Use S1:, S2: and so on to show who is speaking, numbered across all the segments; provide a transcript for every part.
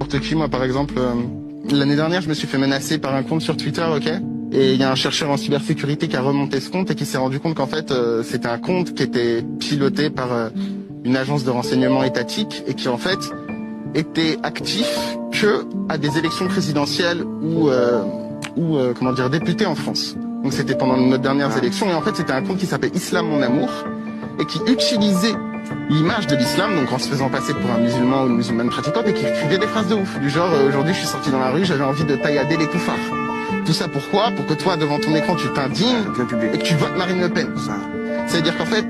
S1: n'importe qui. Moi, par exemple, l'année dernière, je me suis fait menacer par un compte sur Twitter, ok? Et il y a un chercheur en cybersécurité qui a remonté ce compte et qui s'est rendu compte qu'en fait, c'était un compte qui était piloté par une agence de renseignement étatique et qui, en fait, était actif que à des élections présidentielles ou comment dire, députés en France. Donc c'était pendant nos dernières élections et en fait, c'était un compte qui s'appelait Islam Mon Amour et qui utilisait l'image de l'islam, donc en se faisant passer pour un musulman ou une musulmane pratiquante, et qui écrivait des phrases de ouf, du genre aujourd'hui je suis sorti dans la rue, j'avais envie de taillader les koufars. Tout ça pourquoi? Pour que toi, devant ton écran, tu t'indignes et que tu votes Marine Le Pen. C'est-à-dire qu'en fait,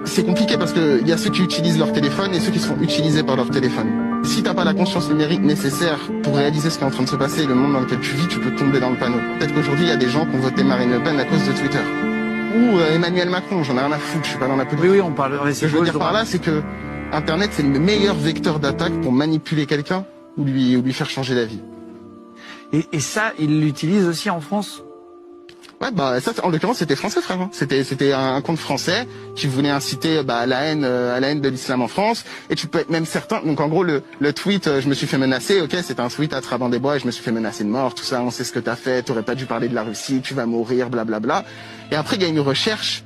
S1: c'est compliqué parce que il y a ceux qui utilisent leur téléphone et ceux qui sont utilisés par leur téléphone. Si t'as pas la conscience numérique nécessaire pour réaliser ce qui est en train de se passer et le monde dans lequel tu vis, tu peux tomber dans le panneau. Peut-être qu'aujourd'hui, il y a des gens qui ont voté Marine Le Pen à cause de Twitter. Ou Emmanuel Macron, j'en ai rien à foutre, je suis pas dans la politique.
S2: Oui, on parle.
S1: Ce que je veux dire par là, c'est que Internet, c'est le meilleur vecteur d'attaque pour manipuler quelqu'un ou lui faire changer d'avis.
S2: Et ça, ils l'utilisent aussi en France?
S1: Ouais, bah ça, en l'occurrence, c'était français, frère. Hein. C'était un compte français qui voulait inciter à la haine de l'islam en France. Et tu peux être même certain. Donc en gros, le tweet, je me suis fait menacer. Ok, c'était un tweet à Trabant-des-Bois et je me suis fait menacer de mort. Tout ça, on sait ce que t'as fait. T'aurais pas dû parler de la Russie. Tu vas mourir, blablabla. Et après, il y a une recherche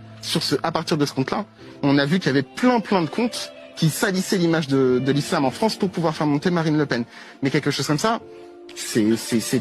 S1: à partir de ce compte-là. On a vu qu'il y avait plein de comptes qui salissaient l'image de l'islam en France pour pouvoir faire monter Marine Le Pen. Mais quelque chose comme ça, c'est